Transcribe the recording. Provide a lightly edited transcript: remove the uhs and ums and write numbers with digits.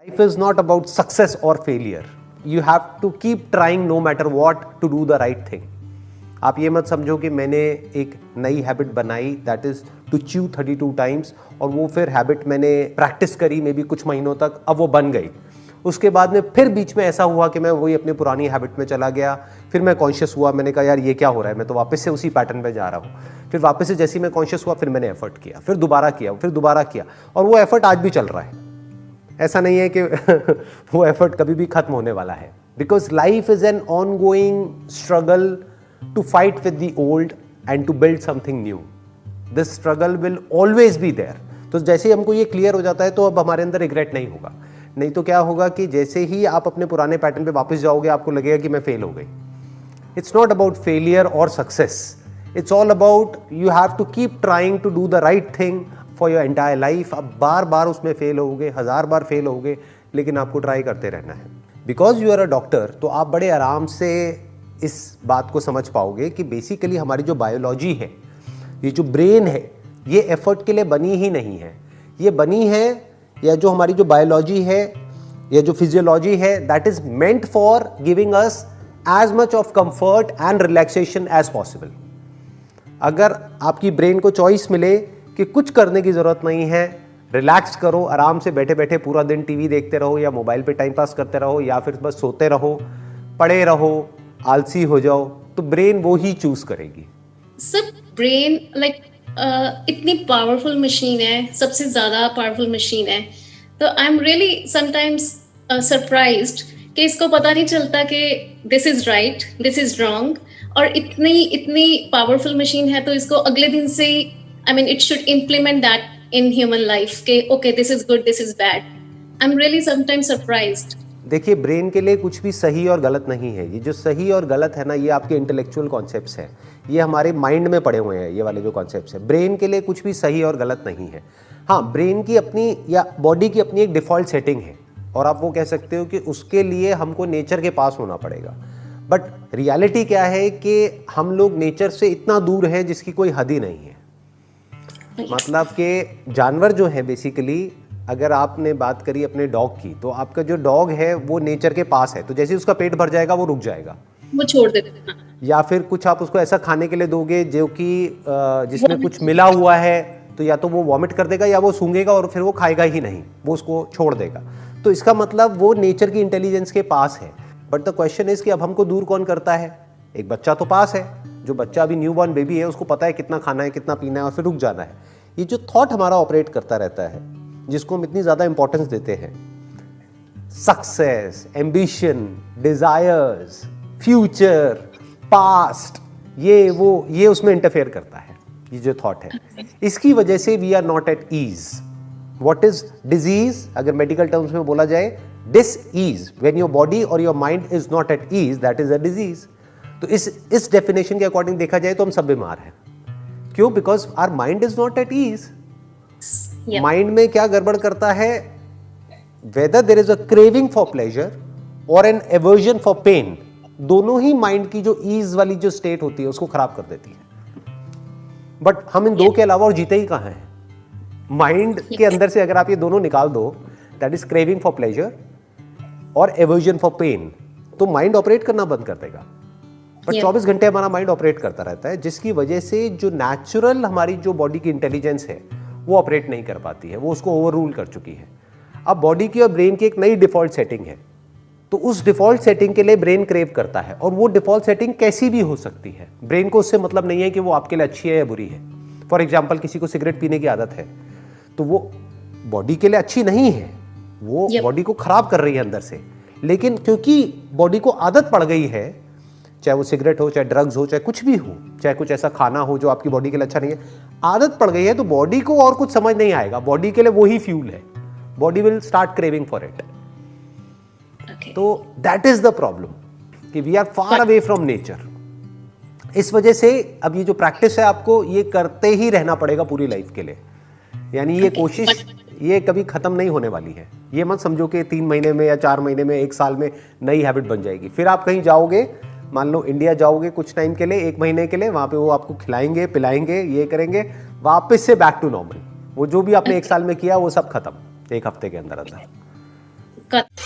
Life is not about success or failure. You have to keep trying no matter what to do the right thing. आप ये मत समझो कि मैंने एक नई हैबिट बनाई that is to chew 32 times और वो फिर हैबिट मैंने प्रैक्टिस करी मे बी कुछ महीनों तक, अब वो बन गई। उसके बाद में फिर बीच में ऐसा हुआ कि मैं वही अपनी पुरानी हैबिट में चला गया। फिर मैं कॉन्शियस हुआ, मैंने कहा यार ये क्या हो रहा है, मैं तो वापस से उसी पैटर्न पे जा रहा हूँ। फिर वापस से जैसे ही मैं कॉन्शियस हुआ फिर मैंने एफर्ट किया, फिर दोबारा किया, फिर दोबारा किया, और वो एफर्ट आज भी चल रहा है। ऐसा नहीं है कि वो एफर्ट कभी भी खत्म होने वाला है, because life is an ongoing struggle to fight with the old and to build something new. This struggle will always be there. तो जैसे ही हमको ये क्लियर हो जाता है तो अब हमारे अंदर रिग्रेट नहीं होगा। नहीं तो क्या होगा कि जैसे ही आप अपने पुराने पैटर्न पे वापस जाओगे आपको लगेगा कि मैं फेल हो गई। इट्स नॉट अबाउट फेलियर और success, it's all about you have to keep trying to do the right thing for your entire life. अब बार बार उसमें फेल होगे, 1000 बार फेल होगे, लेकिन आपको ट्राई करते रहना है। Because you are a doctor तो आप बड़े आराम से इस बात को समझ पाओगे कि बेसिकली हमारी जो बायोलॉजी है, ये जो ब्रेन है, ये एफर्ट के लिए बनी ही नहीं है। ये बनी है, या जो हमारी जो बायोलॉजी है या जो फिजियोलॉजी है, that is meant for giving us as much of comfort and relaxation as possible. अगर आपकी ब्रेन को चॉइस मिले कि कुछ करने की जरूरत नहीं है, रिलैक्स करो, आराम से बैठे बैठे पूरा दिन टीवी देखते रहो या मोबाइल पे टाइम पास करते रहो या फिर बस सोते रहो, पड़े रहो, आलसी हो जाओ, तो ब्रेन वो ही चूज करेगी। सर ब्रेन इतनी पावरफुल मशीन है, सबसे ज्यादा पावरफुल मशीन है, तो आई एम रियली समटाइम्स सरप्राइज्ड कि इसको पता नहीं चलता कि this is right, this is wrong, और इतनी पावरफुल मशीन है तो इसको अगले दिन से I mean it should implement that in human life के okay this is good, this is bad. I am really sometimes surprised. देखिए, ब्रेन के लिए कुछ भी सही और गलत नहीं है। ये जो सही और गलत है ना, ये आपके इंटेलेक्चुअल कॉन्सेप्ट्स हैं, ये हमारे माइंड में पड़े हुए हैं। ये वाले जो कॉन्सेप्ट्स हैं, ब्रेन के लिए कुछ भी सही और गलत नहीं है। हाँ, ब्रेन की अपनी या बॉडी की अपनी एक डिफ़ॉल्ट सेटिंग है, और आप वो कह सकते हो कि उसके लिए हमको नेचर के पास होना पड़ेगा। बट रियलिटी क्या है कि हम लोग नेचर से इतना दूर हैं जिसकी कोई हद ही नहीं है। मतलब कि जानवर जो है बेसिकली, अगर आपने बात करी अपने डॉग की, तो आपका जो डॉग है वो नेचर के पास है, तो जैसे उसका पेट भर जाएगा वो रुक जाएगा, वो छोड़ देते। या फिर कुछ आप उसको ऐसा खाने के लिए दोगे जो कि जिसमें कुछ मिला हुआ है, तो या तो वो वॉमिट कर देगा या वो सूंघेगा और फिर वो खाएगा ही नहीं, वो उसको छोड़ देगा। तो इसका मतलब वो नेचर की इंटेलिजेंस के पास है। बट द क्वेश्चन इज कि अब हमको दूर कौन करता है? एक बच्चा तो पास है, जो बच्चा अभी न्यू बॉर्न बेबी है, उसको पता है कितना खाना है, कितना पीना है और फिर रुक जाना है। ये जो थॉट हमारा ऑपरेट करता रहता है, जिसको हम इतनी ज़्यादा इंपॉर्टेंस देते हैं, success, ambition, desires, future, past, ये उसमें इंटरफेयर करता है। ये जो थॉट है, इसकी वजह से we are not at ease. What is disease? अगर मेडिकल टर्म्स में बोला जाए, dis ease, when your body और your mind is not at ease, that is a disease. तो इस डेफिनेशन के अकॉर्डिंग देखा जाए तो हम सब बीमार हैं। क्यों? Because our mind is not at ease. Mind में क्या गड़बड़ करता है? Whether there is a craving for pleasure और एन एवर्जन फॉर पेन, दोनों ही माइंड की जो ईज वाली जो स्टेट होती है उसको खराब कर देती है। बट हम इन दो के अलावा और जीते ही कहां हैं? माइंड के अंदर से अगर आप ये दोनों निकाल दो, that is craving for pleasure और एवर्जन फॉर पेन, तो माइंड ऑपरेट करना बंद कर देगा। बट 24 घंटे हमारा माइंड ऑपरेट करता रहता है, जिसकी वजह से जो नेचुरल हमारी जो बॉडी की इंटेलिजेंस है वो ऑपरेट नहीं कर पाती है, वो उसको ओवर रूल कर चुकी है। अब बॉडी की और ब्रेन की एक नई डिफॉल्ट सेटिंग है, तो उस डिफॉल्ट सेटिंग के लिए ब्रेन क्रेव करता है, और वो डिफॉल्ट सेटिंग कैसी भी हो सकती है। ब्रेन को उससे मतलब नहीं है कि वो आपके लिए अच्छी है या बुरी है। फॉर एग्जाम्पल, किसी को सिगरेट पीने की आदत है, तो वो बॉडी के लिए अच्छी नहीं है, वो बॉडी को खराब कर रही है अंदर से, लेकिन क्योंकि बॉडी को आदत पड़ गई है, चाहे वो सिगरेट हो, चाहे ड्रग्स हो, चाहे कुछ भी हो, चाहे कुछ ऐसा खाना हो जो आपकी बॉडी के लिए अच्छा नहीं है, आदत पड़ गई है, तो बॉडी को और कुछ समझ नहीं आएगा, बॉडी के लिए वही फ्यूल है, body will start craving for it. तो दैट इज द प्रॉब्लम कि we are far away from nature. इस वजह से अब ये जो प्रैक्टिस है आपको ये करते ही रहना पड़ेगा पूरी लाइफ के लिए। यानी ये कोशिश ये कभी खत्म नहीं होने वाली है। ये मत समझो कि 3 महीने में या 4 महीने में, 1 साल में नई हैबिट बन जाएगी। फिर आप कहीं जाओगे, मान लो इंडिया जाओगे कुछ टाइम के लिए, 1 महीने के लिए, वहां पे वो आपको खिलाएंगे, पिलाएंगे, ये करेंगे, वापस से बैक टू नॉर्मल। वो जो भी आपने 1 साल में किया वो सब खत्म 1 हफ्ते के अंदर अंदर। कट